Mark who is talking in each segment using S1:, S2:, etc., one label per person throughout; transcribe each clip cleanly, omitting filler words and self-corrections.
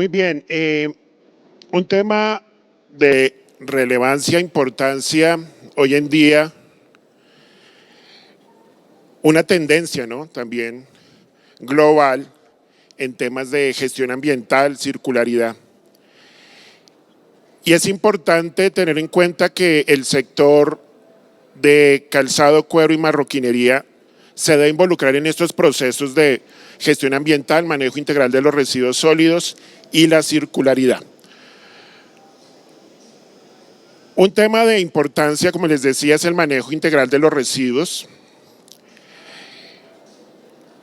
S1: Muy bien. Un tema de relevancia, importancia hoy en día, una tendencia, ¿no? También global en temas de gestión ambiental, circularidad. Y es importante tener en cuenta que el sector de calzado, cuero y marroquinería se debe involucrar en estos procesos de gestión ambiental, manejo integral de los residuos sólidos y la circularidad. Un tema de importancia, como les decía, es el manejo integral de los residuos,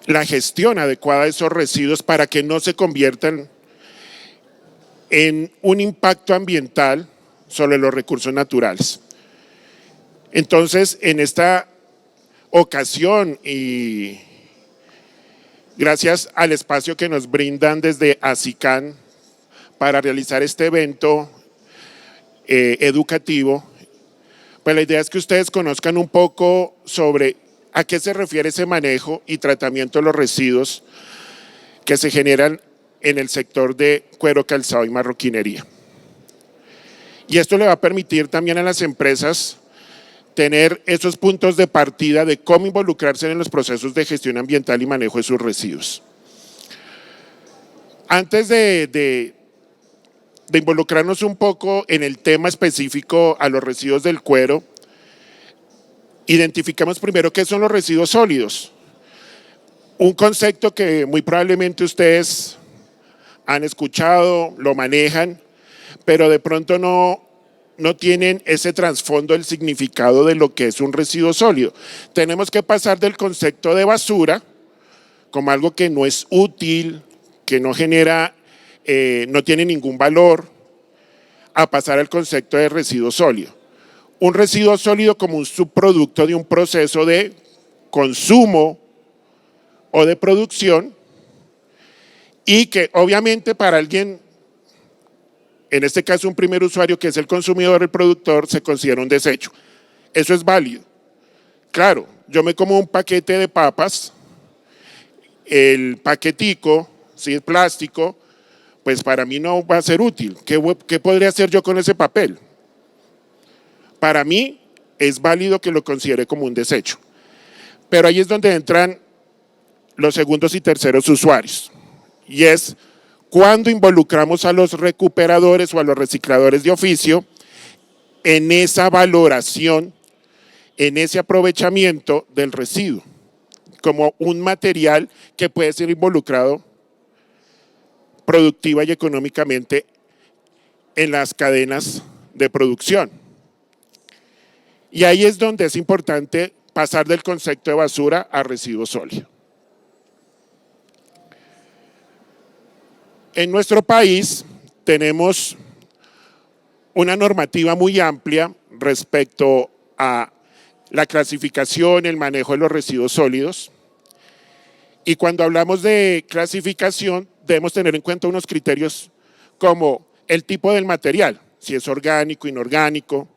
S1: la gestión adecuada de esos residuos para que no se conviertan en un impacto ambiental sobre los recursos naturales. Entonces, en esta ocasión y gracias al espacio que nos brindan desde ASICAN para realizar este evento educativo, pues la idea es que ustedes conozcan un poco sobre a qué se refiere ese manejo y tratamiento de los residuos que se generan en el sector de cuero, calzado y marroquinería. Y esto le va a permitir también a las empresas tener esos puntos de partida de cómo involucrarse en los procesos de gestión ambiental y manejo de sus residuos. Antes de involucrarnos un poco en el tema específico a los residuos del cuero, identificamos primero qué son los residuos sólidos. Un concepto que muy probablemente ustedes han escuchado, lo manejan, pero de pronto no tienen ese trasfondo del significado de lo que es un residuo sólido. Tenemos que pasar del concepto de basura como algo que no es útil, que no genera, no tiene ningún valor, a pasar al concepto de residuo sólido. Un residuo sólido como un subproducto de un proceso de consumo o de producción y que obviamente para alguien, en este caso un primer usuario que es el consumidor, el productor, se considera un desecho. Eso es válido. Claro, yo me como un paquete de papas, el paquetico, si es plástico, pues para mí no va a ser útil. ¿Qué podría hacer yo con ese papel? Para mí es válido que lo considere como un desecho. Pero ahí es donde entran los segundos y terceros usuarios. Y es cuando involucramos a los recuperadores o a los recicladores de oficio en esa valoración, en ese aprovechamiento del residuo, como un material que puede ser involucrado productiva y económicamente en las cadenas de producción. Y ahí es donde es importante pasar del concepto de basura a residuo sólido. En nuestro país tenemos una normativa muy amplia respecto a la clasificación, el manejo de los residuos sólidos. Y cuando hablamos de clasificación, debemos tener en cuenta unos criterios como el tipo del material, si es orgánico, inorgánico,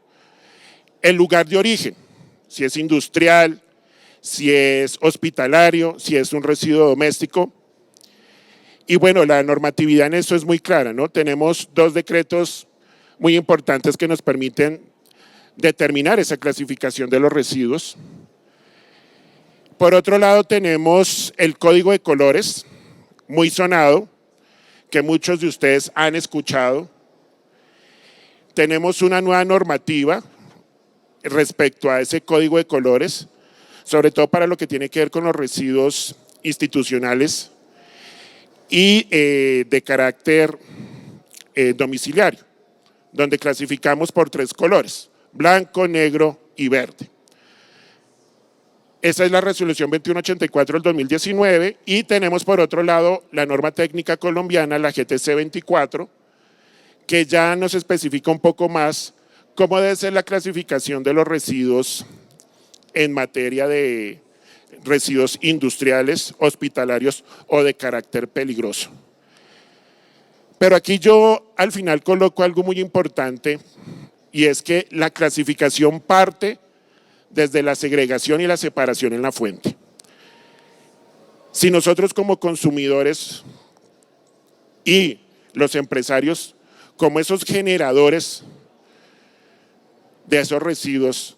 S1: el lugar de origen, si es industrial, si es hospitalario, si es un residuo doméstico. Y bueno, la normatividad en eso es muy clara, ¿no? Tenemos dos decretos muy importantes que nos permiten determinar esa clasificación de los residuos. Por otro lado, tenemos el Código de Colores, muy sonado, que muchos de ustedes han escuchado. Tenemos una nueva normativa respecto a ese Código de Colores, sobre todo para lo que tiene que ver con los residuos institucionales y de carácter domiciliario, donde clasificamos por 3 colores, blanco, negro y verde. Esa es la resolución 2184 del 2019 y tenemos por otro lado la norma técnica colombiana, la GTC 24, que ya nos especifica un poco más cómo debe ser la clasificación de los residuos en materia de residuos industriales, hospitalarios o de carácter peligroso. Pero aquí yo al final coloco algo muy importante y es que la clasificación parte desde la segregación y la separación en la fuente. Si nosotros como consumidores y los empresarios como esos generadores de esos residuos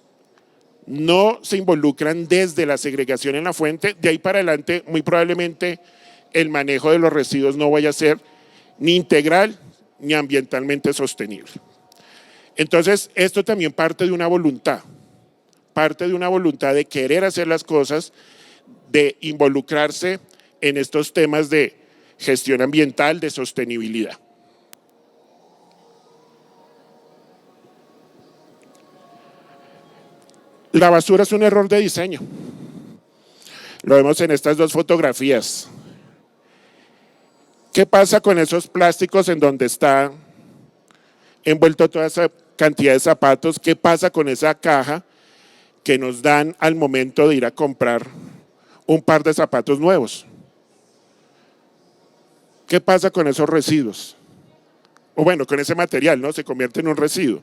S1: no se involucran desde la segregación en la fuente, de ahí para adelante muy probablemente el manejo de los residuos no vaya a ser ni integral ni ambientalmente sostenible. Entonces, esto también parte de una voluntad de querer hacer las cosas, de involucrarse en estos temas de gestión ambiental, de sostenibilidad. La basura es un error de diseño. Lo vemos en estas dos fotografías. ¿Qué pasa con esos plásticos en donde está envuelto toda esa cantidad de zapatos? ¿Qué pasa con esa caja que nos dan al momento de ir a comprar un par de zapatos nuevos? ¿Qué pasa con esos residuos? O bueno, con ese material, ¿no? Se convierte en un residuo.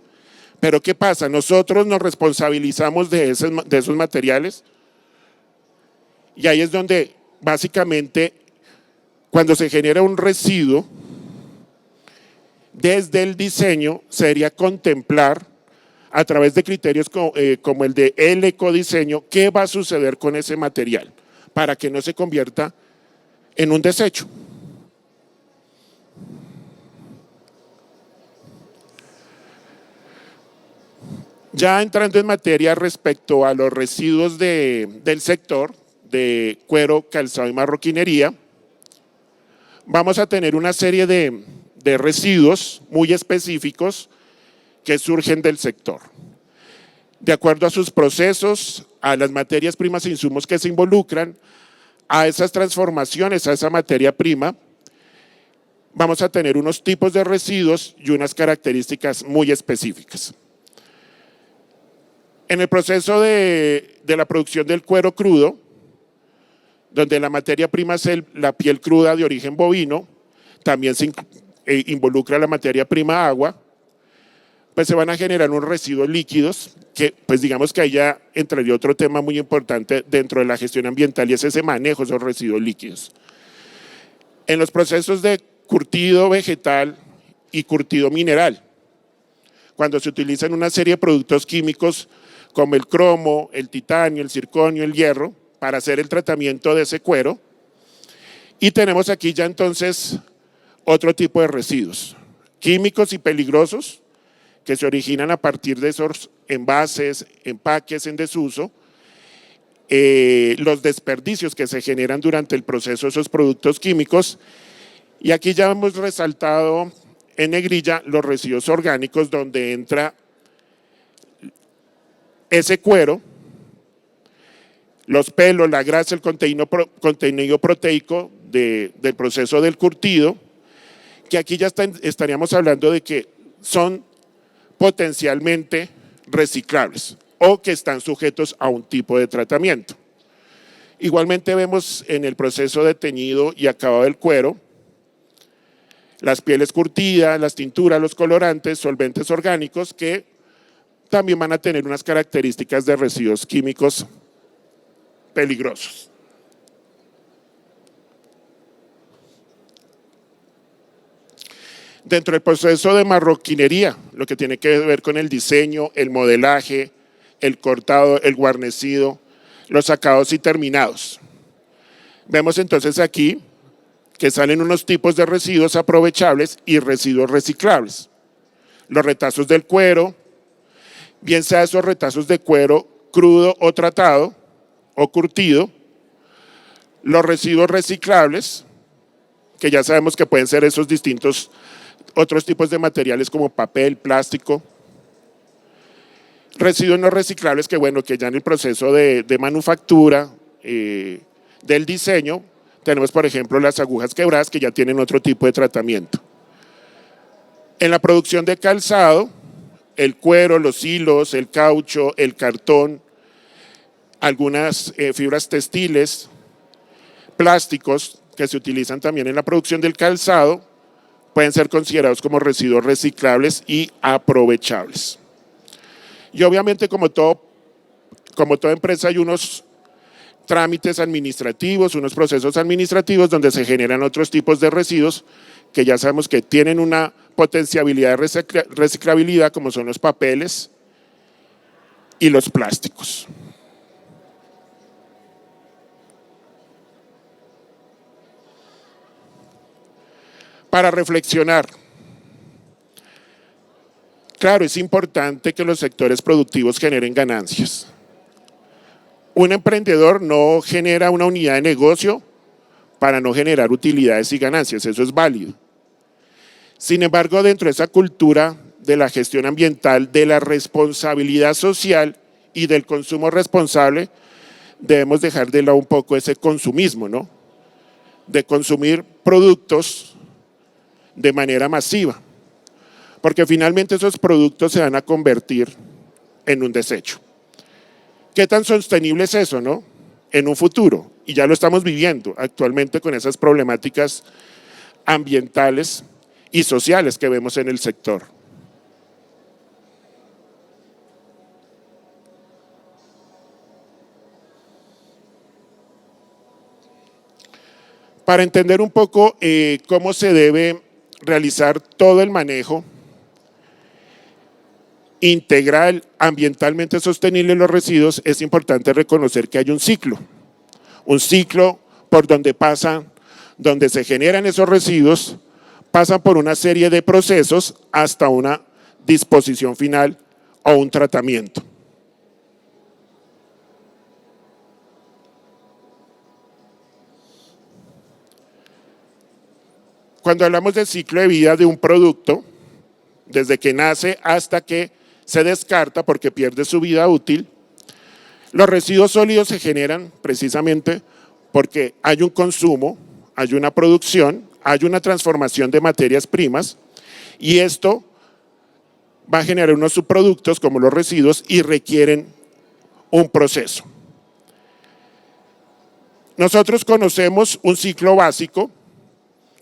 S1: Pero ¿qué pasa? Nosotros nos responsabilizamos de esos materiales y ahí es donde básicamente cuando se genera un residuo, desde el diseño sería contemplar a través de criterios como el de el ecodiseño, qué va a suceder con ese material para que no se convierta en un desecho. Ya entrando en materia respecto a los residuos del sector de cuero, calzado y marroquinería, vamos a tener una serie de residuos muy específicos que surgen del sector. De acuerdo a sus procesos, a las materias primas e insumos que se involucran, a esas transformaciones, a esa materia prima, vamos a tener unos tipos de residuos y unas características muy específicas. En el proceso de la producción del cuero crudo, donde la materia prima es la piel cruda de origen bovino, también se involucra la materia prima agua, pues se van a generar unos residuos líquidos que pues digamos que ahí ya entraría otro tema muy importante dentro de la gestión ambiental y es ese manejo de esos residuos líquidos. En los procesos de curtido vegetal y curtido mineral, cuando se utilizan una serie de productos químicos como el cromo, el titanio, el circonio, el hierro, para hacer el tratamiento de ese cuero. Y tenemos aquí ya entonces otro tipo de residuos, químicos y peligrosos, que se originan a partir de esos envases, empaques en desuso, los desperdicios que se generan durante el proceso de esos productos químicos. Y aquí ya hemos resaltado en negrilla los residuos orgánicos donde entra ese cuero, los pelos, la grasa, el contenido proteico del proceso del curtido, que aquí ya estaríamos hablando de que son potencialmente reciclables o que están sujetos a un tipo de tratamiento. Igualmente vemos en el proceso de teñido y acabado del cuero, las pieles curtidas, las tinturas, los colorantes, solventes orgánicos que también van a tener unas características de residuos químicos peligrosos. Dentro del proceso de marroquinería, lo que tiene que ver con el diseño, el modelaje, el cortado, el guarnecido, los acabados y terminados. Vemos entonces aquí que salen unos tipos de residuos aprovechables y residuos reciclables. Los retazos del cuero, bien sea esos retazos de cuero crudo o tratado o curtido, los residuos reciclables, que ya sabemos que pueden ser esos distintos otros tipos de materiales como papel, plástico, residuos no reciclables que bueno, que ya en el proceso de manufactura del diseño, tenemos por ejemplo las agujas quebradas que ya tienen otro tipo de tratamiento. En la producción de calzado, el cuero, los hilos, el caucho, el cartón, algunas fibras textiles, plásticos que se utilizan también en la producción del calzado, pueden ser considerados como residuos reciclables y aprovechables. Y obviamente como toda empresa hay unos trámites administrativos, unos procesos administrativos donde se generan otros tipos de residuos que ya sabemos que tienen una potencialidad de reciclabilidad, como son los papeles y los plásticos. Para reflexionar, claro, es importante que los sectores productivos generen ganancias. Un emprendedor no genera una unidad de negocio para no generar utilidades y ganancias, eso es válido. Sin embargo, dentro de esa cultura de la gestión ambiental, de la responsabilidad social y del consumo responsable, debemos dejar de lado un poco ese consumismo, ¿no? De consumir productos de manera masiva, porque finalmente esos productos se van a convertir en un desecho. ¿Qué tan sostenible es eso, no? En un futuro, y ya lo estamos viviendo actualmente con esas problemáticas ambientales y sociales que vemos en el sector. Para entender un poco cómo se debe realizar todo el manejo integral, ambientalmente sostenible de los residuos, es importante reconocer que hay un ciclo por donde pasan, donde se generan esos residuos, pasan por una serie de procesos hasta una disposición final o un tratamiento. Cuando hablamos del ciclo de vida de un producto, desde que nace hasta que se descarta porque pierde su vida útil, los residuos sólidos se generan precisamente porque hay un consumo, hay una producción, hay una transformación de materias primas y esto va a generar unos subproductos como los residuos y requieren un proceso. Nosotros conocemos un ciclo básico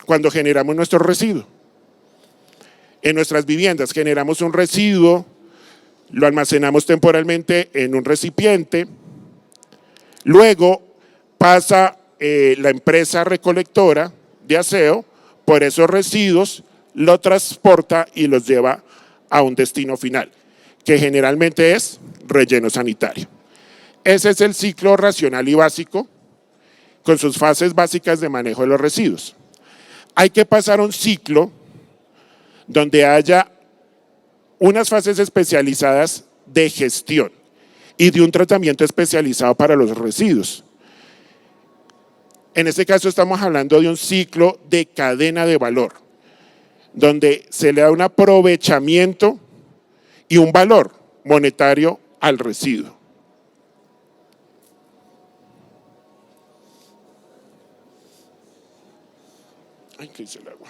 S1: cuando generamos nuestro residuo. En nuestras viviendas generamos un residuo, lo almacenamos temporalmente en un recipiente, luego pasa la empresa recolectora de aseo por esos residuos, lo transporta y los lleva a un destino final, que generalmente es relleno sanitario. Ese es el ciclo racional y básico, con sus fases básicas de manejo de los residuos. Hay que pasar un ciclo donde haya unas fases especializadas de gestión y de un tratamiento especializado para los residuos. En este caso estamos hablando de un ciclo de cadena de valor, donde se le da un aprovechamiento y un valor monetario al residuo. Ay, ¿qué hice el agua?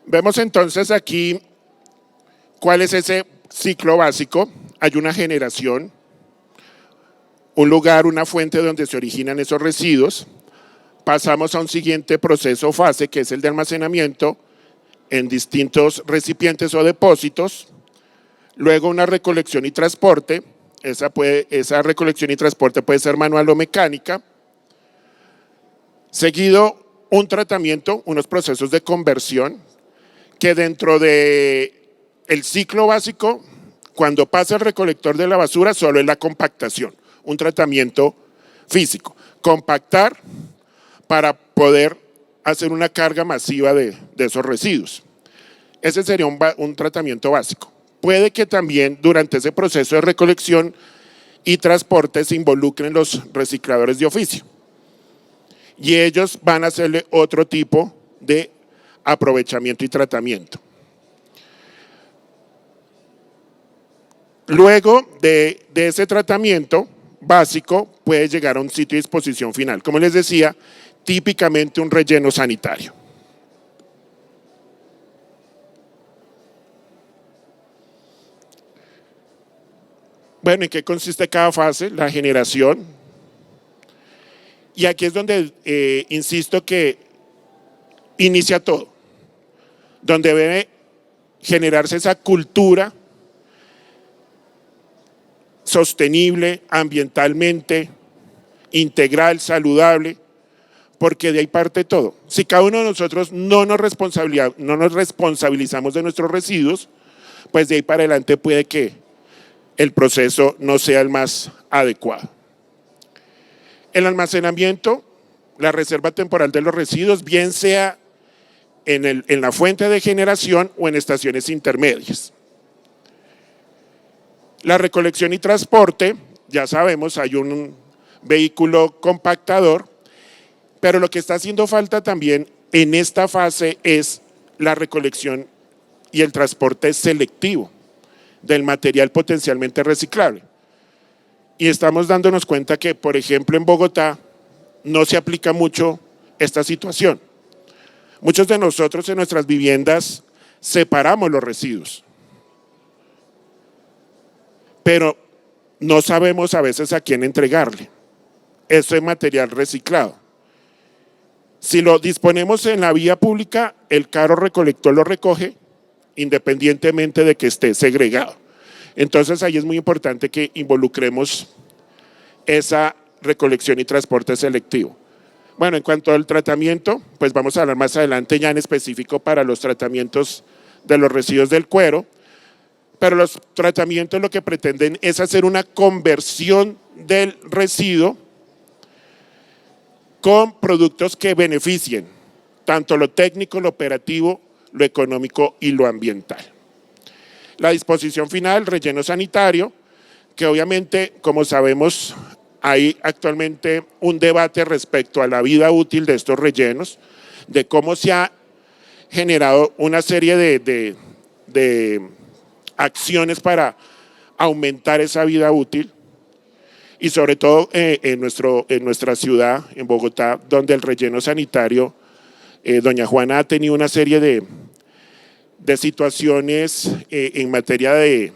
S1: Vemos entonces aquí cuál es ese ciclo básico. Hay una generación, un lugar, una fuente donde se originan esos residuos. Pasamos a un siguiente proceso o fase, que es el de almacenamiento en distintos recipientes o depósitos. Luego una recolección y transporte. Esa recolección y transporte puede ser manual o mecánica. Seguido un tratamiento, unos procesos de conversión, que dentro del ciclo básico, cuando pasa el recolector de la basura, solo es la compactación, un tratamiento físico. Compactar para poder hacer una carga masiva de esos residuos. Ese sería un tratamiento básico. Puede que también durante ese proceso de recolección y transporte se involucren los recicladores de oficio. Y ellos van a hacerle otro tipo de aprovechamiento y tratamiento. Luego de ese tratamiento básico puede llegar a un sitio de disposición final. Como les decía, típicamente un relleno sanitario. Bueno, ¿en qué consiste cada fase? La generación. Y aquí es donde insisto que inicia todo, donde debe generarse esa cultura sostenible, ambientalmente, integral, saludable, porque de ahí parte todo. Si cada uno de nosotros no nos responsabilizamos de nuestros residuos, pues de ahí para adelante puede que el proceso no sea el más adecuado. El almacenamiento, la reserva temporal de los residuos, bien sea en la fuente de generación o en estaciones intermedias. La recolección y transporte, ya sabemos, hay un vehículo compactador, pero lo que está haciendo falta también en esta fase es la recolección y el transporte selectivo del material potencialmente reciclable. Y estamos dándonos cuenta que, por ejemplo, en Bogotá no se aplica mucho esta situación. Muchos de nosotros en nuestras viviendas separamos los residuos, pero no sabemos a veces a quién entregarle ese material reciclado. Si lo disponemos en la vía pública, el carro recolector lo recoge independientemente de que esté segregado. Entonces ahí es muy importante que involucremos esa recolección y transporte selectivo. Bueno, en cuanto al tratamiento, pues vamos a hablar más adelante ya en específico para los tratamientos de los residuos del cuero, pero los tratamientos lo que pretenden es hacer una conversión del residuo con productos que beneficien tanto lo técnico, lo operativo, lo económico y lo ambiental. La disposición final, relleno sanitario, que obviamente, como sabemos, hay actualmente un debate respecto a la vida útil de estos rellenos, de cómo se ha generado una serie de acciones para aumentar esa vida útil y sobre todo en nuestra ciudad, en Bogotá, donde el relleno sanitario, doña Juana ha tenido una serie de situaciones en materia de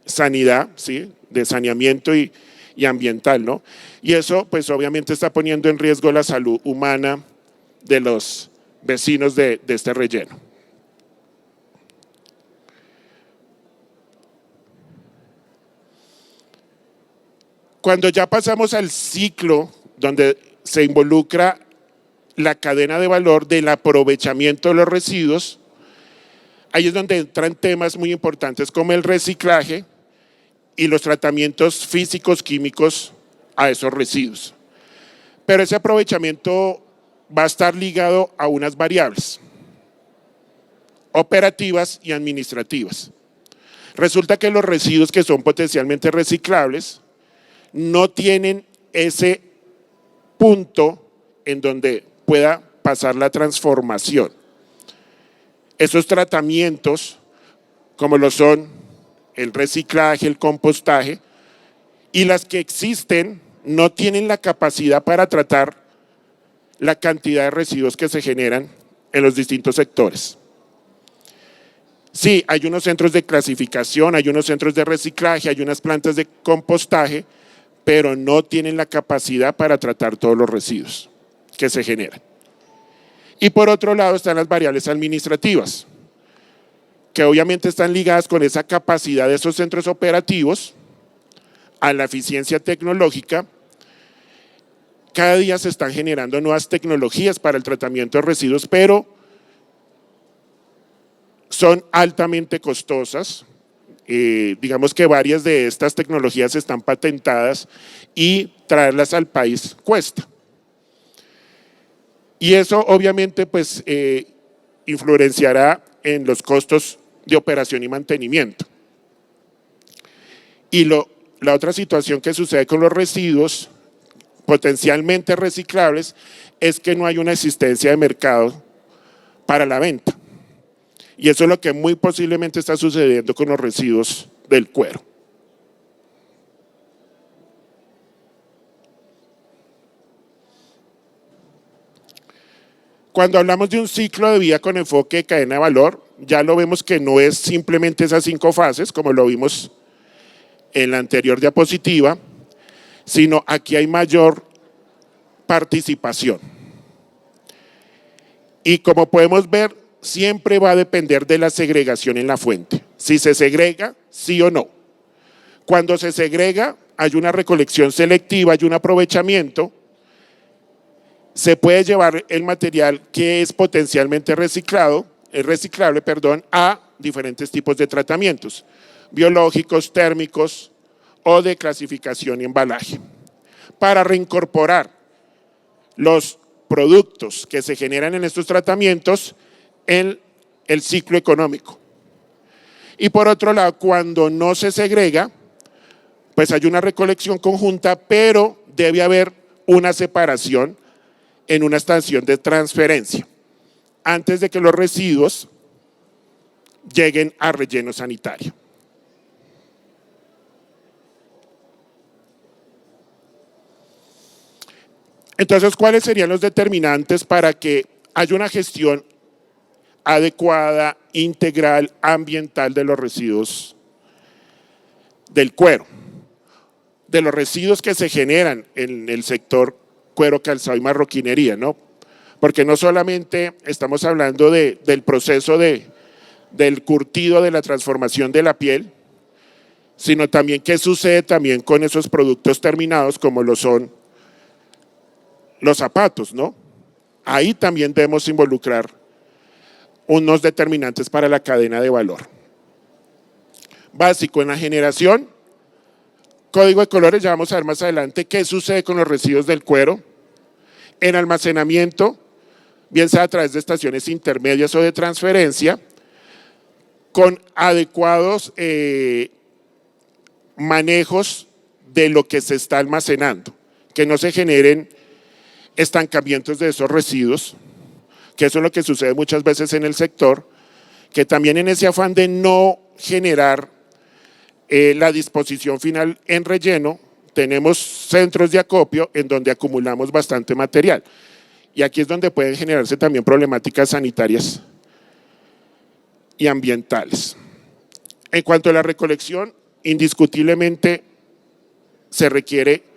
S1: sanidad, ¿sí? De saneamiento y ambiental, ¿no? Y eso pues obviamente está poniendo en riesgo la salud humana de los vecinos de este relleno. Cuando ya pasamos al ciclo donde se involucra la cadena de valor del aprovechamiento de los residuos, ahí es donde entran temas muy importantes como el reciclaje y los tratamientos físicos, químicos a esos residuos. Pero ese aprovechamiento va a estar ligado a unas variables operativas y administrativas. Resulta que los residuos que son potencialmente reciclables no tienen ese punto en donde pueda pasar la transformación. Esos tratamientos, como lo son el reciclaje, el compostaje, y las que existen no tienen la capacidad para tratar la cantidad de residuos que se generan en los distintos sectores. Sí, hay unos centros de clasificación, hay unos centros de reciclaje, hay unas plantas de compostaje, pero no tienen la capacidad para tratar todos los residuos que se generan. Y por otro lado están las variables administrativas, que obviamente están ligadas con esa capacidad de esos centros operativos, a la eficiencia tecnológica. Cada día se están generando nuevas tecnologías para el tratamiento de residuos, pero son altamente costosas. Digamos que varias de estas tecnologías están patentadas y traerlas al país cuesta. Y eso obviamente pues influenciará en los costos de operación y mantenimiento. Y la otra situación que sucede con los residuos potencialmente reciclables es que no hay una existencia de mercado para la venta. Y eso es lo que muy posiblemente está sucediendo con los residuos del cuero. Cuando hablamos de un ciclo de vida con enfoque de cadena de valor, ya lo vemos que no es simplemente esas 5 fases, como lo vimos en la anterior diapositiva, sino aquí hay mayor participación. Y como podemos ver, siempre va a depender de la segregación en la fuente. Si se segrega, sí o no. Cuando se segrega, hay una recolección selectiva, hay un aprovechamiento. Se puede llevar el material que es potencialmente reciclable, a diferentes tipos de tratamientos, biológicos, térmicos o de clasificación y embalaje, para reincorporar los productos que se generan en estos tratamientos en el ciclo económico. Y por otro lado, cuando no se segrega, pues hay una recolección conjunta, pero debe haber una separación en una estación de transferencia antes de que los residuos lleguen a relleno sanitario. Entonces, ¿cuáles serían los determinantes para que haya una gestión adecuada, integral, ambiental de los residuos del cuero? De los residuos que se generan en el sector cuero, calzado y marroquinería, ¿no? Porque no solamente estamos hablando del proceso del curtido, de la transformación de la piel, sino también qué sucede también con esos productos terminados como lo son los zapatos, ¿no? Ahí también debemos involucrar unos determinantes para la cadena de valor. Básico en la generación, código de colores, ya vamos a ver más adelante qué sucede con los residuos del cuero. En almacenamiento, bien sea a través de estaciones intermedias o de transferencia, con adecuados manejos de lo que se está almacenando, que no se generen estancamientos de esos residuos, que eso es lo que sucede muchas veces en el sector, que también en ese afán de no generar la disposición final en relleno, tenemos centros de acopio en donde acumulamos bastante material. Y aquí es donde pueden generarse también problemáticas sanitarias y ambientales. En cuanto a la recolección, indiscutiblemente se requiere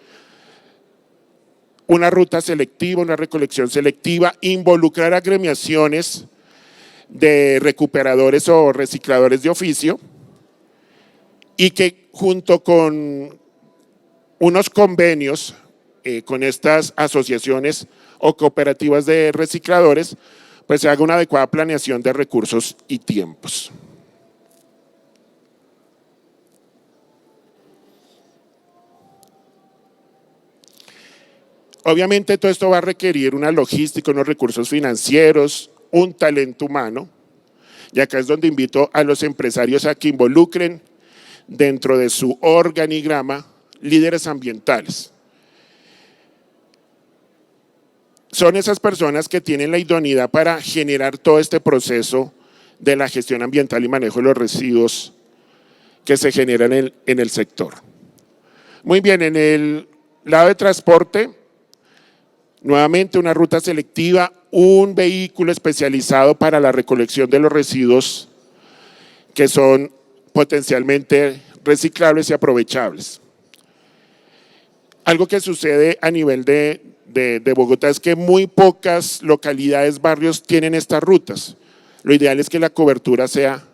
S1: una ruta selectiva, una recolección selectiva, involucrar agremiaciones de recuperadores o recicladores de oficio y que junto con unos convenios con estas asociaciones o cooperativas de recicladores, pues se haga una adecuada planeación de recursos y tiempos. Obviamente todo esto va a requerir una logística, unos recursos financieros, un talento humano, y acá es donde invito a los empresarios a que involucren dentro de su organigrama líderes ambientales. Son esas personas que tienen la idoneidad para generar todo este proceso de la gestión ambiental y manejo de los residuos que se generan en el sector. Muy bien, en el lado de transporte, nuevamente una ruta selectiva, un vehículo especializado para la recolección de los residuos que son potencialmente reciclables y aprovechables. Algo que sucede a nivel de Bogotá es que muy pocas localidades, barrios tienen estas rutas. Lo ideal es que la cobertura sea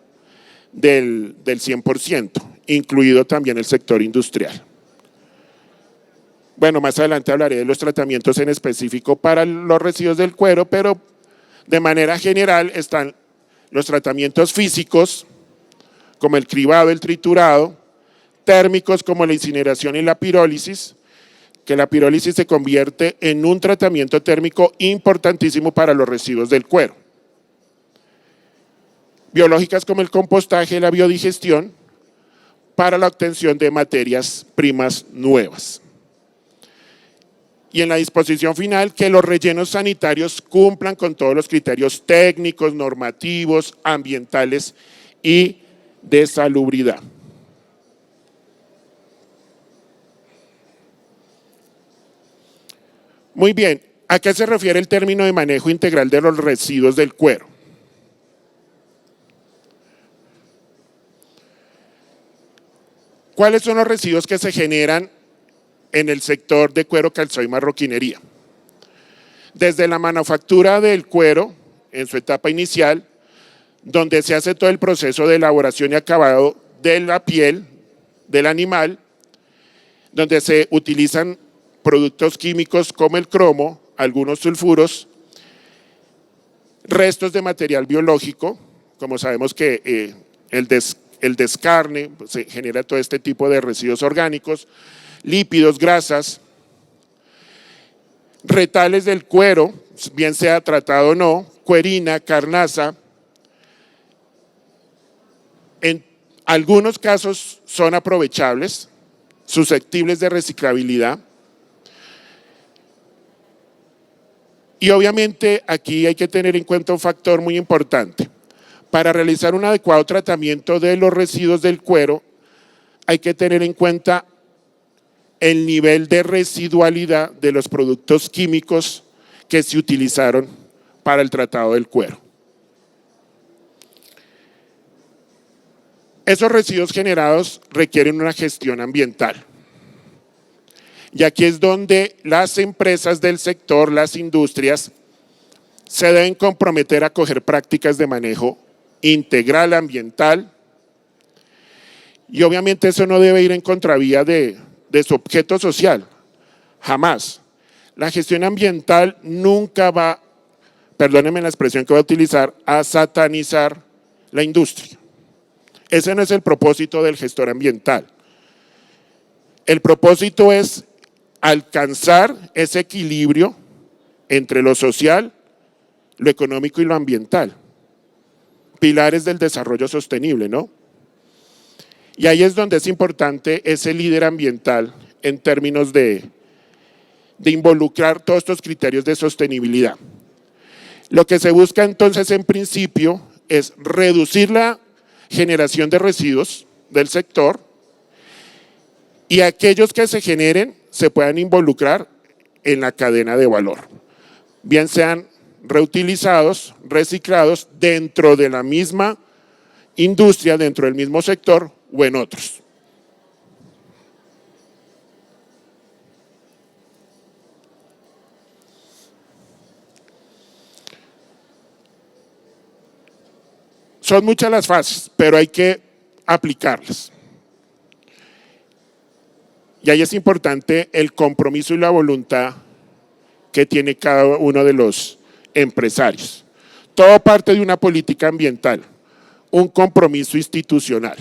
S1: del 100%, incluido también el sector industrial. Bueno, más adelante hablaré de los tratamientos en específico para los residuos del cuero, pero de manera general están los tratamientos físicos, como el cribado, el triturado, térmicos como la incineración y la pirólisis, que la pirólisis se convierte en un tratamiento térmico importantísimo para los residuos del cuero. Biológicas como el compostaje y la biodigestión para la obtención de materias primas nuevas. Y en la disposición final, que los rellenos sanitarios cumplan con todos los criterios técnicos, normativos, ambientales y de salubridad. Muy bien, ¿a qué se refiere el término de manejo integral de los residuos del cuero? ¿Cuáles son los residuos que se generan en el sector de cuero, calzado y marroquinería? Desde la manufactura del cuero, en su etapa inicial, donde se hace todo el proceso de elaboración y acabado de la piel del animal, donde se utilizan productos químicos como el cromo, algunos sulfuros, restos de material biológico, como sabemos que el descarne pues, se genera todo este tipo de residuos orgánicos, lípidos, grasas, retales del cuero, bien sea tratado o no, cuerina, carnaza. En algunos casos son aprovechables, susceptibles de reciclabilidad. Y obviamente aquí hay que tener en cuenta un factor muy importante. Para realizar un adecuado tratamiento de los residuos del cuero, hay que tener en cuenta el nivel de residualidad de los productos químicos que se utilizaron para el tratado del cuero. Esos residuos generados requieren una gestión ambiental. Y aquí es donde las empresas del sector, las industrias, se deben comprometer a coger prácticas de manejo integral ambiental. Y obviamente eso no debe ir en contravía de su objeto social, jamás. La gestión ambiental nunca va, perdónenme la expresión que voy a utilizar, a satanizar la industria. Ese no es el propósito del gestor ambiental. El propósito es alcanzar ese equilibrio entre lo social, lo económico y lo ambiental. Pilares del desarrollo sostenible, ¿no? Y ahí es donde es importante ese líder ambiental en términos de involucrar todos estos criterios de sostenibilidad. Lo que se busca entonces en principio es reducir la generación de residuos del sector y aquellos que se generen se puedan involucrar en la cadena de valor, bien sean reutilizados, reciclados dentro de la misma industria, dentro del mismo sector o en otros. Son muchas las fases, pero hay que aplicarlas. Y ahí es importante el compromiso y la voluntad que tiene cada uno de los empresarios. Todo parte de una política ambiental, un compromiso institucional.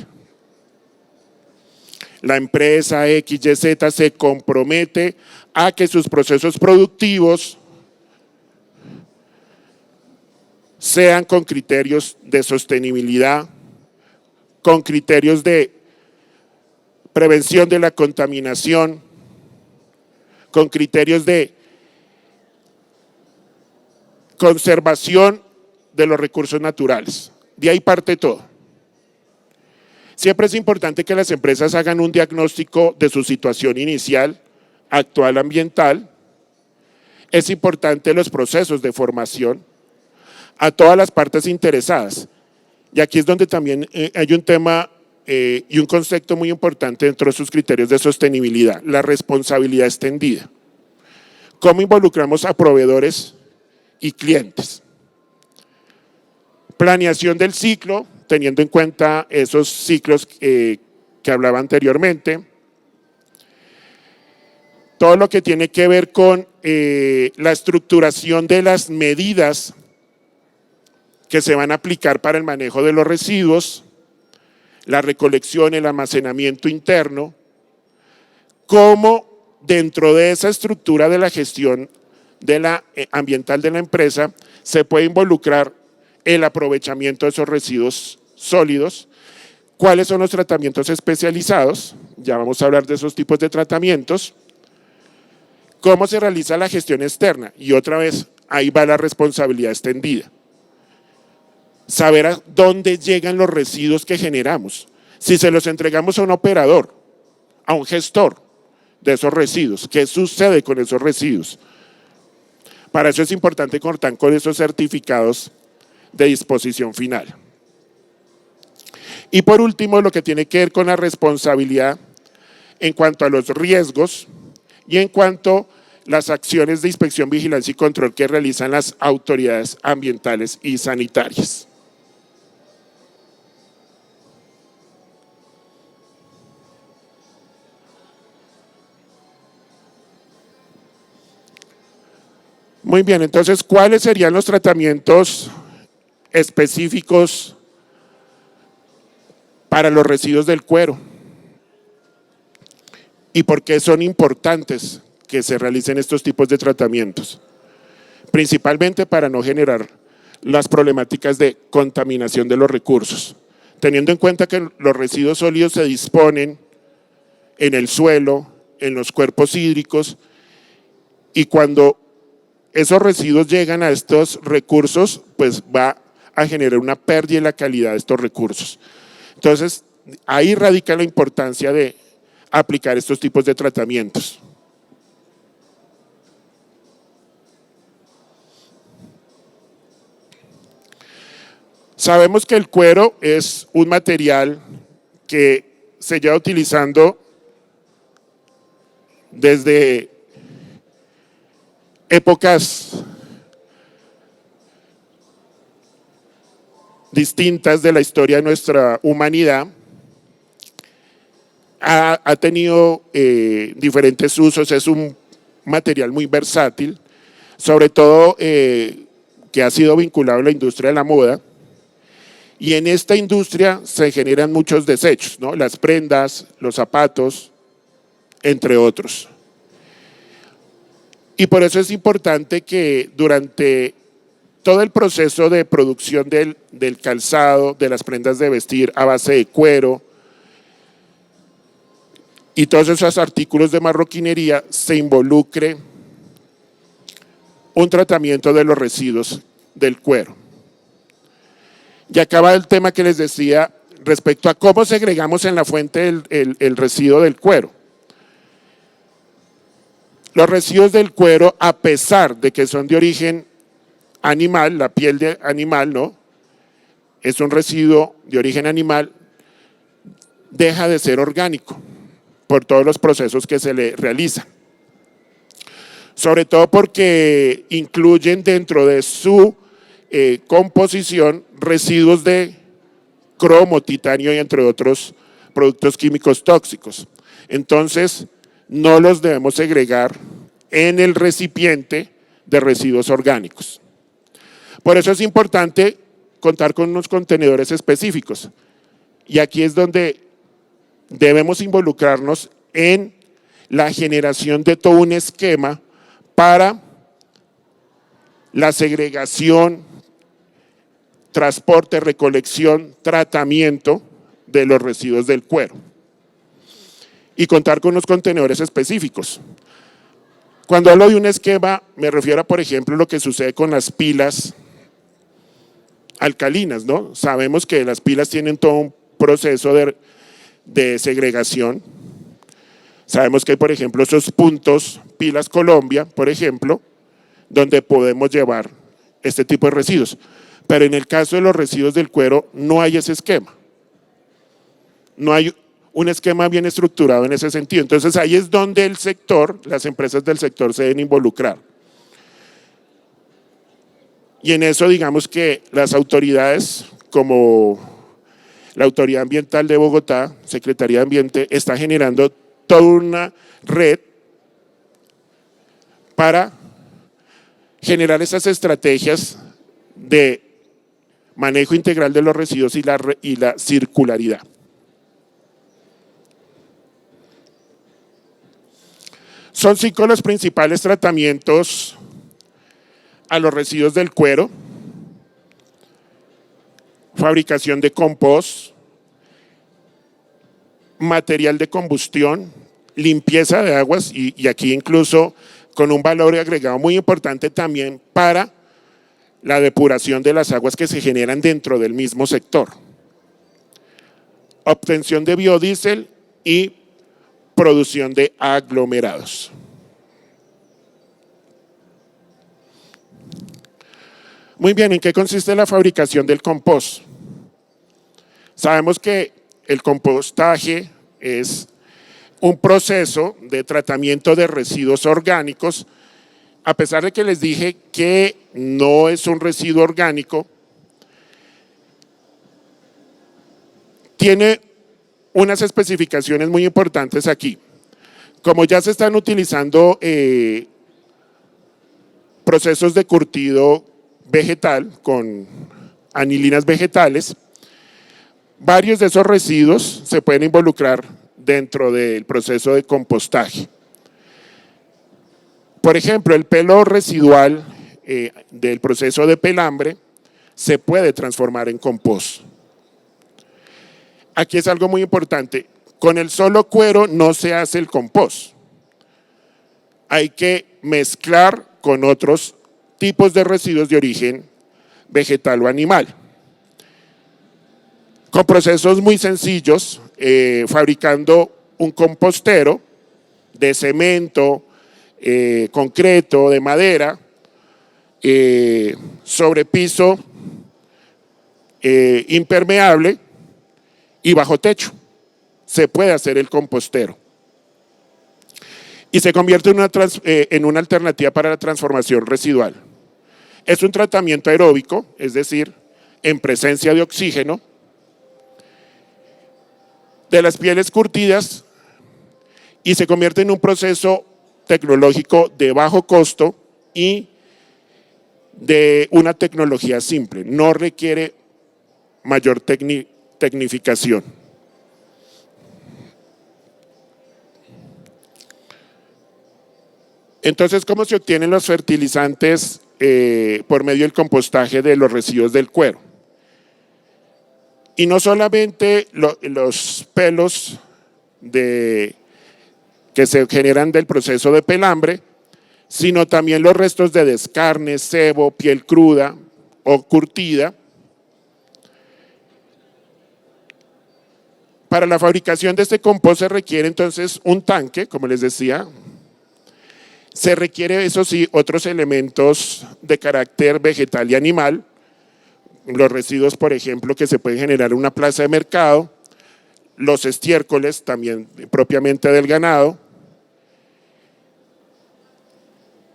S1: La empresa XYZ se compromete a que sus procesos productivos sean con criterios de sostenibilidad, con criterios de prevención de la contaminación, con criterios de conservación de los recursos naturales. De ahí parte todo. Siempre es importante que las empresas hagan un diagnóstico de su situación inicial, actual ambiental. Es importante los procesos de formación a todas las partes interesadas. Y aquí es donde también hay un tema y un concepto muy importante dentro de sus criterios de sostenibilidad, la responsabilidad extendida. ¿Cómo involucramos a proveedores y clientes? Planeación del ciclo, teniendo en cuenta esos ciclos que hablaba anteriormente. Todo lo que tiene que ver con la estructuración de las medidas que se van a aplicar para el manejo de los residuos, la recolección, el almacenamiento interno, cómo dentro de esa estructura de la gestión de la ambiental de la empresa se puede involucrar el aprovechamiento de esos residuos sólidos, cuáles son los tratamientos especializados, ya vamos a hablar de esos tipos de tratamientos, cómo se realiza la gestión externa y otra vez ahí va la responsabilidad extendida. Saber a dónde llegan los residuos que generamos. Si se los entregamos a un operador, a un gestor de esos residuos, ¿qué sucede con esos residuos? Para eso es importante contar con esos certificados de disposición final. Y por último, lo que tiene que ver con la responsabilidad en cuanto a los riesgos y en cuanto a las acciones de inspección, vigilancia y control que realizan las autoridades ambientales y sanitarias. Muy bien, entonces, ¿cuáles serían los tratamientos específicos para los residuos del cuero? ¿Y por qué son importantes que se realicen estos tipos de tratamientos? Principalmente para no generar las problemáticas de contaminación de los recursos, teniendo en cuenta que los residuos sólidos se disponen en el suelo, en los cuerpos hídricos, y cuando esos residuos llegan a estos recursos, pues va a generar una pérdida en la calidad de estos recursos. Entonces, ahí radica la importancia de aplicar estos tipos de tratamientos. Sabemos que el cuero es un material que se lleva utilizando desde épocas distintas de la historia de nuestra humanidad. Ha tenido diferentes usos, es un material muy versátil, sobre todo que ha sido vinculado a la industria de la moda. Y en esta industria se generan muchos desechos, ¿no? Las prendas, los zapatos, entre otros. Y por eso es importante que durante todo el proceso de producción del calzado, de las prendas de vestir a base de cuero y todos esos artículos de marroquinería, se involucre un tratamiento de los residuos del cuero. Y acaba el tema que les decía respecto a cómo segregamos en la fuente el residuo del cuero. Los residuos del cuero, a pesar de que son de origen animal, la piel de animal, ¿no? Es un residuo de origen animal, deja de ser orgánico por todos los procesos que se le realizan. Sobre todo porque incluyen dentro de su composición residuos de cromo, titanio y entre otros productos químicos tóxicos. Entonces, no los debemos segregar en el recipiente de residuos orgánicos. Por eso es importante contar con unos contenedores específicos. Y aquí es donde debemos involucrarnos en la generación de todo un esquema para la segregación, transporte, recolección, tratamiento de los residuos del cuero. Y contar con unos contenedores específicos. Cuando hablo de un esquema, me refiero a, por ejemplo, lo que sucede con las pilas alcalinas, ¿no? Sabemos que las pilas tienen todo un proceso de segregación. Sabemos que hay, por ejemplo, esos puntos, Pilas Colombia, por ejemplo, donde podemos llevar este tipo de residuos. Pero en el caso de los residuos del cuero no hay ese esquema. No hay un esquema bien estructurado en ese sentido. Entonces ahí es donde el sector, las empresas del sector se deben involucrar. Y en eso digamos que las autoridades como la Autoridad Ambiental de Bogotá, Secretaría de Ambiente, está generando toda una red para generar esas estrategias de manejo integral de los residuos y la circularidad. Son 5 los principales tratamientos a los residuos del cuero: fabricación de compost, material de combustión, limpieza de aguas y aquí incluso con un valor agregado muy importante también para la depuración de las aguas que se generan dentro del mismo sector. Obtención de biodiesel y producción de aglomerados. Muy bien, ¿en qué consiste la fabricación del compost? Sabemos que el compostaje es un proceso de tratamiento de residuos orgánicos, a pesar de que les dije que no es un residuo orgánico, tiene unas especificaciones muy importantes aquí. Como ya se están utilizando procesos de curtido vegetal con anilinas vegetales, varios de esos residuos se pueden involucrar dentro del proceso de compostaje. Por ejemplo, el pelo residual del proceso de pelambre se puede transformar en compost. Aquí es algo muy importante. Con el solo cuero no se hace el compost. Hay que mezclar con otros tipos de residuos de origen vegetal o animal. Con procesos muy sencillos, fabricando un compostero de cemento, concreto, de madera, sobre piso impermeable y bajo techo. Se puede hacer el compostero. Y se convierte en una alternativa para la transformación residual. Es un tratamiento aeróbico, es decir, en presencia de oxígeno, de las pieles curtidas, y se convierte en un proceso tecnológico de bajo costo y de una tecnología simple. No requiere mayor tecnificación. Entonces, ¿cómo se obtienen los fertilizantes por medio del compostaje de los residuos del cuero? Y no solamente los pelos que se generan del proceso de pelambre, sino también los restos de descarne, sebo, piel cruda o curtida. Para la fabricación de este compost se requiere entonces un tanque, como les decía. Se requiere, eso sí, otros elementos de carácter vegetal y animal. Los residuos, por ejemplo, que se pueden generar en una plaza de mercado, los estiércoles también propiamente del ganado.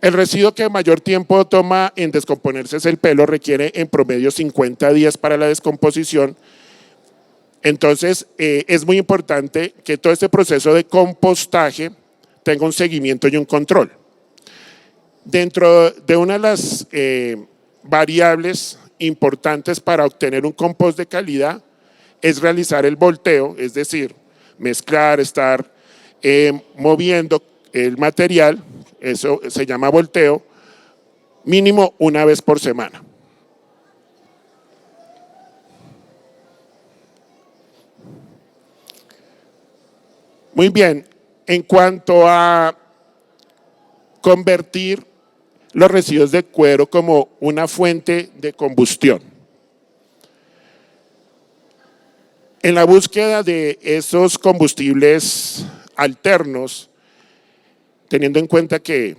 S1: El residuo que mayor tiempo toma en descomponerse es el pelo, requiere en promedio 50 días para la descomposición. Entonces, es muy importante que todo este proceso de compostaje tenga un seguimiento y un control. Dentro de una de las variables importantes para obtener un compost de calidad es realizar el volteo, es decir, mezclar, estar moviendo el material, eso se llama volteo, mínimo una vez por semana. Muy bien, en cuanto a convertir los residuos de cuero como una fuente de combustión. En la búsqueda de esos combustibles alternos, teniendo en cuenta que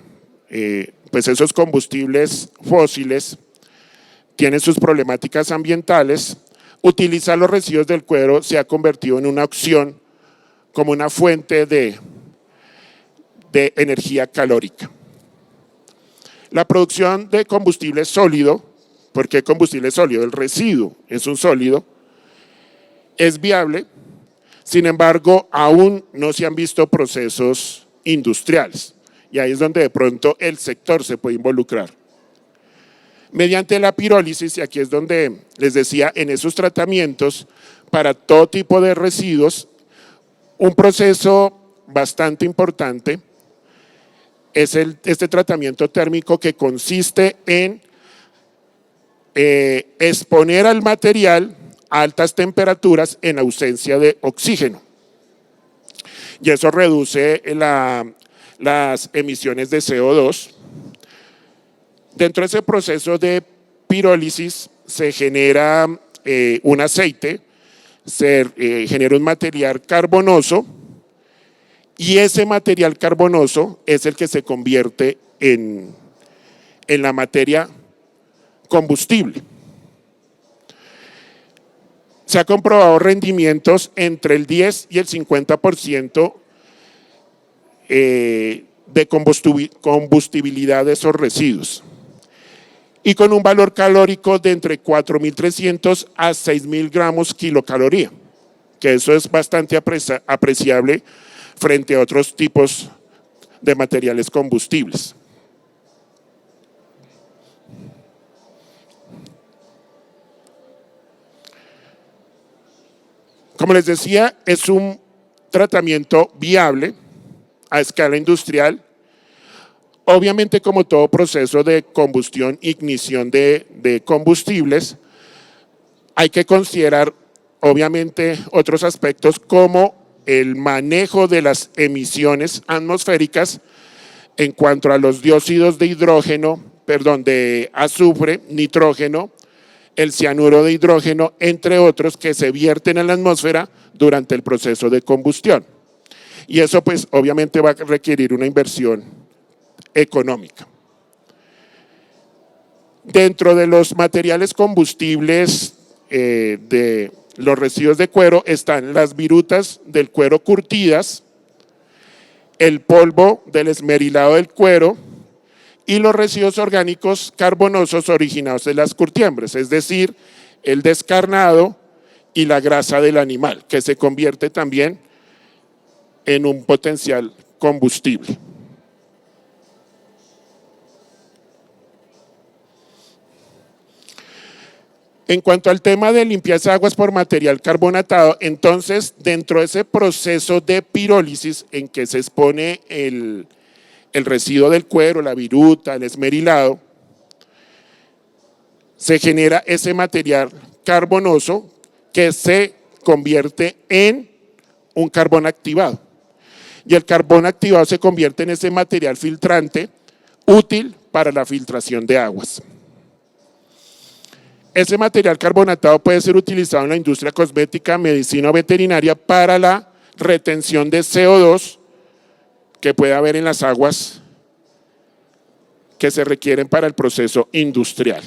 S1: pues esos combustibles fósiles tienen sus problemáticas ambientales, utilizar los residuos del cuero se ha convertido en una opción como una fuente de energía calórica. La producción de combustible sólido, ¿por qué combustible sólido? El residuo es un sólido, es viable, sin embargo, aún no se han visto procesos industriales y ahí es donde de pronto el sector se puede involucrar. Mediante la pirólisis, y aquí es donde les decía, en esos tratamientos para todo tipo de residuos, un proceso bastante importante es este tratamiento térmico que consiste en exponer al material a altas temperaturas en ausencia de oxígeno. Y eso reduce las emisiones de CO2. Dentro de ese proceso de pirólisis se genera un aceite, se genera un material carbonoso, y ese material carbonoso es el que se convierte en la materia combustible. Se ha comprobado rendimientos entre el 10 y el 50% de combustibilidad de esos residuos y con un valor calórico de entre 4.300 a 6.000 gramos kilocaloría, que eso es bastante apreciable frente a otros tipos de materiales combustibles. Como les decía, es un tratamiento viable a escala industrial. Obviamente, como todo proceso de combustión, ignición de combustibles, hay que considerar obviamente otros aspectos como el manejo de las emisiones atmosféricas en cuanto a los dióxidos de hidrógeno, de azufre, nitrógeno, el cianuro de hidrógeno, entre otros, que se vierten en la atmósfera durante el proceso de combustión. Y eso pues obviamente va a requerir una inversión económica. Dentro de los materiales combustibles de los residuos de cuero están las virutas del cuero curtidas, el polvo del esmerilado del cuero y los residuos orgánicos carbonosos originados de las curtiembres, es decir, el descarnado y la grasa del animal, que se convierte también en un potencial combustible. En cuanto al tema de limpieza de aguas por material carbonatado, entonces dentro de ese proceso de pirólisis en que se expone el residuo del cuero, la viruta, el esmerilado, se genera ese material carbonoso que se convierte en un carbón activado. Y el carbón activado se convierte en ese material filtrante útil para la filtración de aguas. Ese material carbonatado puede ser utilizado en la industria cosmética, medicina o veterinaria para la retención de CO2 que puede haber en las aguas que se requieren para el proceso industrial.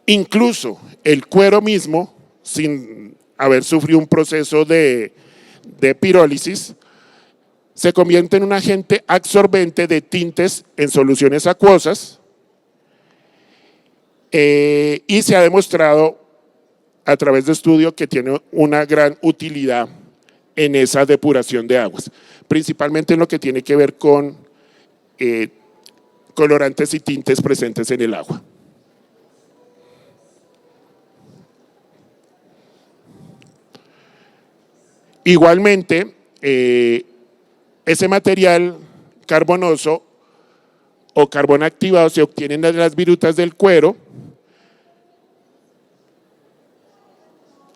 S1: Incluso el cuero mismo, sin haber sufrido un proceso de pirólisis, se convierte en un agente absorbente de tintes en soluciones acuosas y se ha demostrado a través de estudios que tiene una gran utilidad en esa depuración de aguas, principalmente en lo que tiene que ver con colorantes y tintes presentes en el agua. Igualmente, ese material carbonoso o carbón activado se obtiene de las virutas del cuero,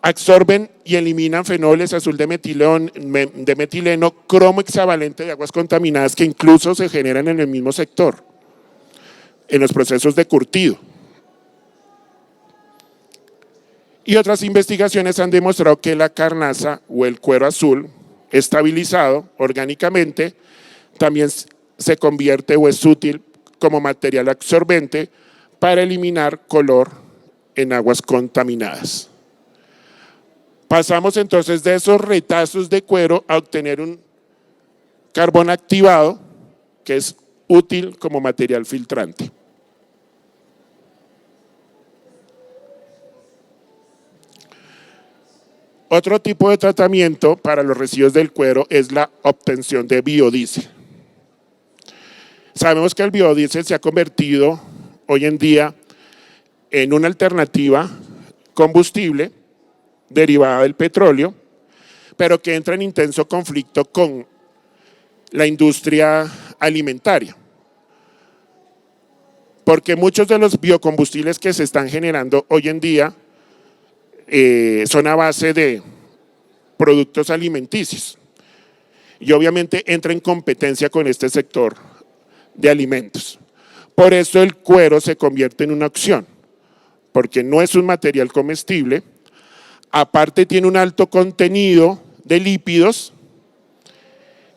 S1: absorben y eliminan fenoles, azul de metileno, cromo hexavalente de aguas contaminadas que incluso se generan en el mismo sector, en los procesos de curtido. Y otras investigaciones han demostrado que la carnaza o el cuero azul estabilizado orgánicamente también se convierte o es útil como material absorbente para eliminar color en aguas contaminadas. Pasamos entonces de esos retazos de cuero a obtener un carbón activado que es útil como material filtrante. Otro tipo de tratamiento para los residuos del cuero es la obtención de biodiesel. Sabemos que el biodiesel se ha convertido hoy en día en una alternativa combustible derivada del petróleo, pero que entra en intenso conflicto con la industria alimentaria. Porque muchos de los biocombustibles que se están generando hoy en día son a base de productos alimenticios y obviamente entra en competencia con este sector de alimentos. Por eso el cuero se convierte en una opción, porque no es un material comestible, aparte tiene un alto contenido de lípidos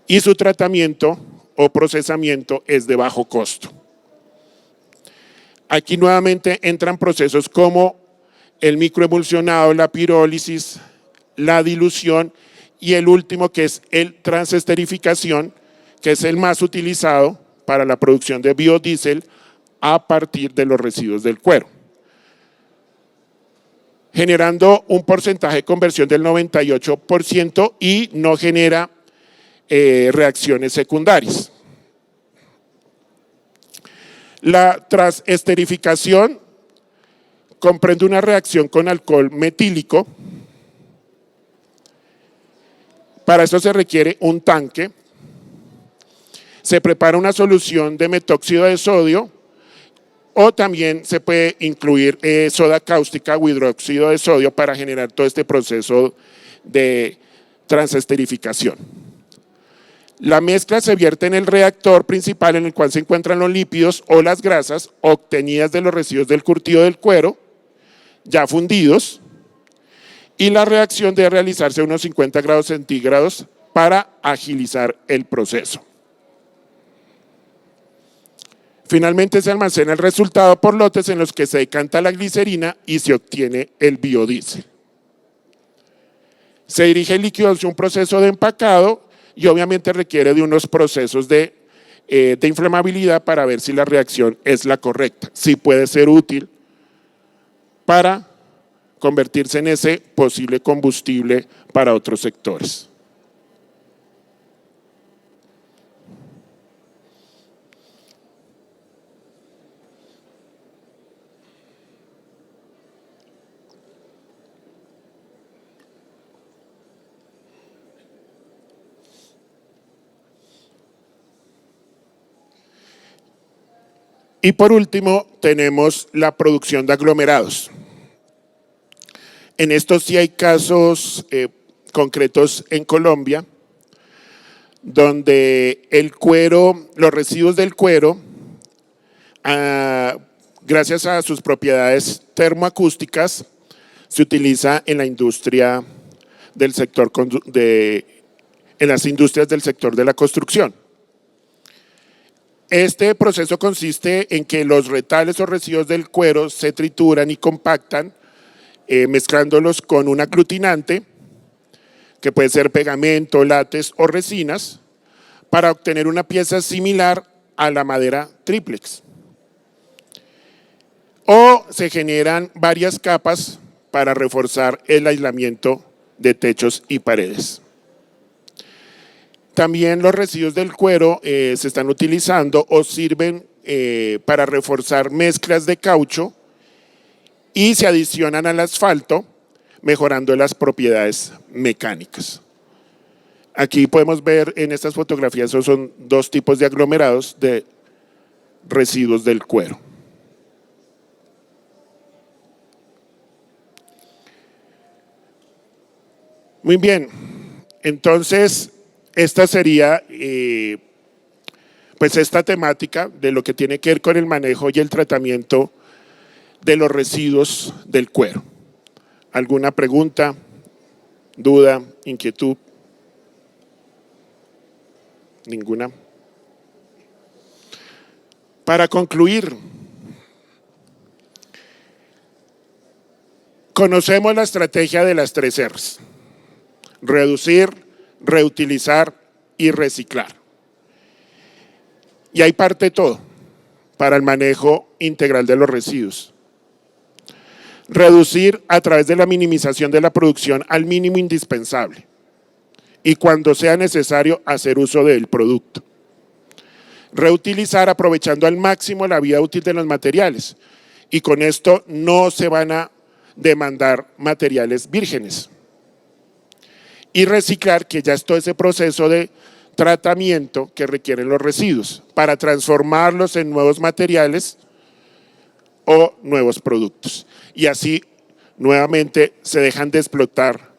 S1: y su tratamiento o procesamiento es de bajo costo. Aquí nuevamente entran procesos como el microemulsionado, la pirólisis, la dilución y el último, que es el transesterificación, que es el más utilizado para la producción de biodiesel a partir de los residuos del cuero, generando un porcentaje de conversión del 98% y no genera reacciones secundarias. La transesterificación comprende una reacción con alcohol metílico. Para eso se requiere un tanque. Se prepara una solución de metóxido de sodio o también se puede incluir soda cáustica o hidróxido de sodio para generar todo este proceso de transesterificación. La mezcla se vierte en el reactor principal en el cual se encuentran los lípidos o las grasas obtenidas de los residuos del curtido del cuero, ya fundidos, y la reacción debe realizarse a unos 50 grados centígrados para agilizar el proceso. Finalmente se almacena el resultado por lotes en los que se decanta la glicerina y se obtiene el biodiesel. Se dirige el líquido hacia un proceso de empacado y obviamente requiere de unos procesos de inflamabilidad para ver si la reacción es la correcta, si puede ser útil para convertirse en ese posible combustible para otros sectores. Y por último, tenemos la producción de aglomerados. En esto sí hay casos concretos en Colombia, donde el cuero, los residuos del cuero, gracias a sus propiedades termoacústicas, se utiliza en la industria del sector, en las industrias del sector de la construcción. Este proceso consiste en que los retales o residuos del cuero se trituran y compactan, mezclándolos con un aglutinante, que puede ser pegamento, látex o resinas, para obtener una pieza similar a la madera tríplex. O se generan varias capas para reforzar el aislamiento de techos y paredes. También los residuos del cuero se están utilizando o sirven para reforzar mezclas de caucho y se adicionan al asfalto, mejorando las propiedades mecánicas. Aquí podemos ver en estas fotografías, esos son dos tipos de aglomerados de residuos del cuero. Muy bien, entonces esta sería pues esta temática de lo que tiene que ver con el manejo y el tratamiento de los residuos del cuero. ¿Alguna pregunta, duda, inquietud? ¿Ninguna? Para concluir, conocemos la estrategia de las 3 R's: reducir, reutilizar y reciclar. Y ahí parte todo para el manejo integral de los residuos. Reducir a través de la minimización de la producción al mínimo indispensable y cuando sea necesario hacer uso del producto. Reutilizar aprovechando al máximo la vida útil de los materiales y con esto no se van a demandar materiales vírgenes. Y reciclar, que ya es todo ese proceso de tratamiento que requieren los residuos para transformarlos en nuevos materiales o nuevos productos. Y así nuevamente se dejan de explotar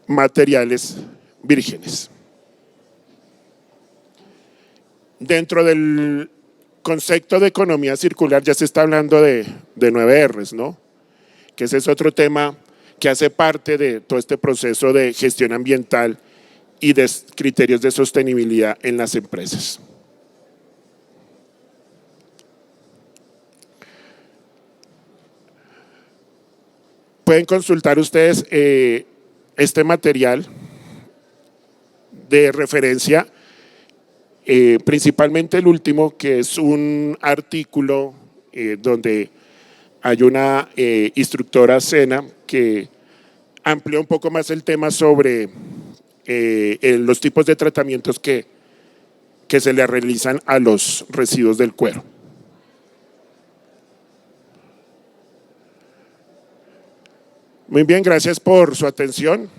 S1: materiales vírgenes. Dentro del concepto de economía circular ya se está hablando de 9 R's, ¿no? Que ese es otro tema que hace parte de todo este proceso de gestión ambiental y de criterios de sostenibilidad en las empresas. Pueden consultar ustedes este material de referencia, principalmente el último, que es un artículo donde hay una instructora, Sena, que amplía un poco más el tema sobre los tipos de tratamientos que se le realizan a los residuos del cuero. Muy bien, gracias por su atención.